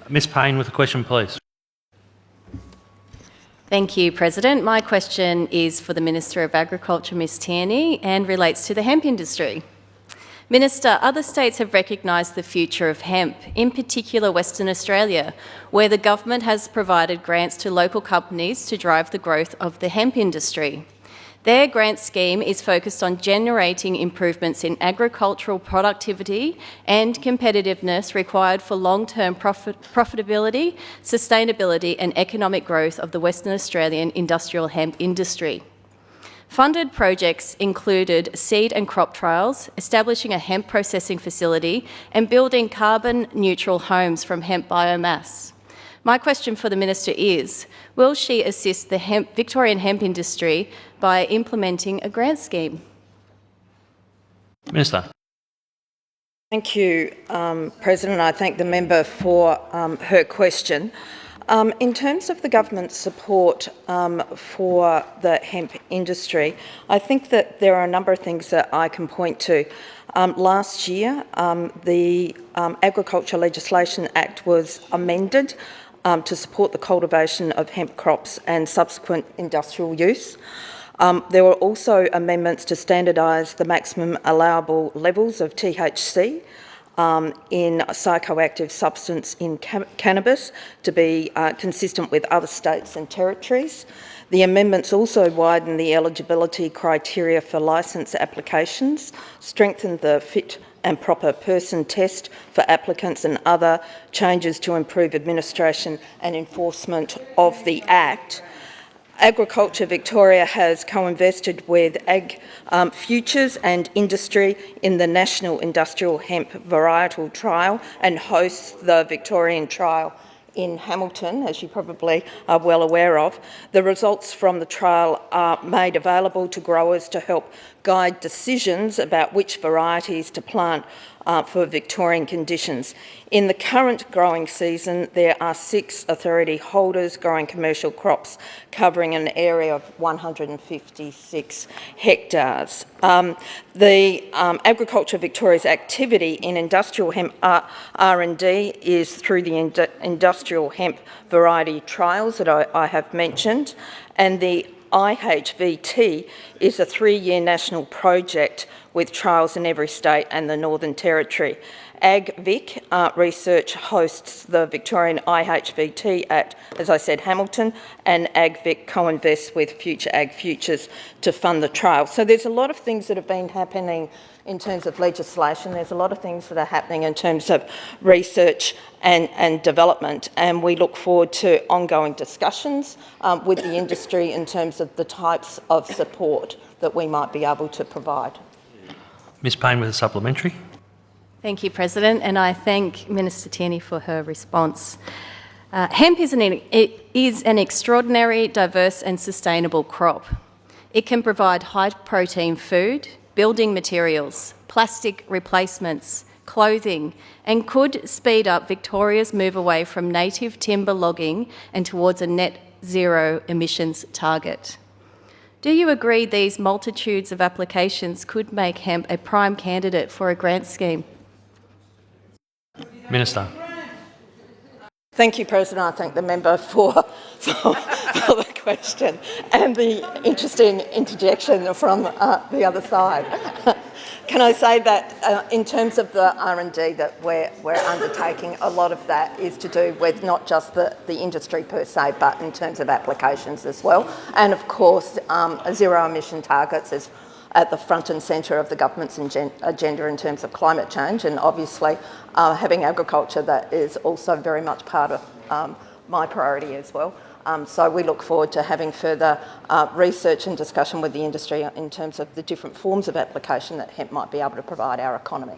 Ms Payne with a question, please. Thank you, President. My question is for the Minister of Agriculture, Ms Tierney, and relates to the hemp industry. Minister, other states have recognised the future of hemp, in particular Western Australia, where the government has provided grants to local companies to drive the growth of the hemp industry. Their grant scheme is focused on generating improvements in agricultural productivity and competitiveness required for long-term profitability, sustainability and economic growth of the Western Australian industrial hemp industry. Funded projects included seed and crop trials, establishing a hemp processing facility and building carbon-neutral homes from hemp biomass. My question for the Minister is, will she assist the Victorian hemp industry by implementing a grant scheme? Minister. Thank you, President. I thank the member for her question. In terms of the government's support for the hemp industry, I think that there are a number of things that I can point to. Last year, the Agriculture Legislation Act was amended to support the cultivation of hemp crops and subsequent industrial use. There were also amendments to standardise the maximum allowable levels of THC in psychoactive substance in cannabis to be consistent with other states and territories. The amendments also widened the eligibility criteria for licence applications, strengthened the fit and proper person test for applicants and other changes to improve administration and enforcement of the Act. Agriculture Victoria has co-invested with Ag Futures and Industry in the National Industrial Hemp Varietal Trial and hosts the Victorian trial in Hamilton, as you probably are well aware of. The results from the trial are made available to growers to help guide decisions about which varieties to plant for Victorian conditions. In the current growing season, there are 6 authority holders growing commercial crops covering an area of 156 hectares. Agriculture Victoria's activity in industrial hemp R&D is through the industrial hemp variety trials that I have mentioned, and the IHVT is a 3-year national project with trials in every state and the Northern Territory. AgVic Research hosts the Victorian IHVT at, as I said, Hamilton, and AgVic co-invests with Future Ag Futures to fund the trial. So there's a lot of things that have been happening in terms of legislation. There's a lot of things that are happening in terms of research and development, and we look forward to ongoing discussions with the industry in terms of the types of support that we might be able to provide. Ms Payne with a supplementary. Thank you, President, and I thank Minister Tierney for her response. Hemp is an extraordinary, diverse and sustainable crop. It can provide high-protein food, building materials, plastic replacements, clothing, and could speed up Victoria's move away from native timber logging and towards a net zero emissions target. Do you agree these multitudes of applications could make hemp a prime candidate for a grant scheme? Minister. Thank you, President. I thank the member for the question and the interesting interjection from the other side. Can I say that in terms of the R&D that we're undertaking, a lot of that is to do with not just the industry per se, but in terms of applications as well. And of course, zero emission targets is at the front and centre of the government's agenda in terms of climate change, and obviously having agriculture that is also very much part of my priority as well. So we look forward to having further research and discussion with the industry in terms of the different forms of application that hemp might be able to provide our economy.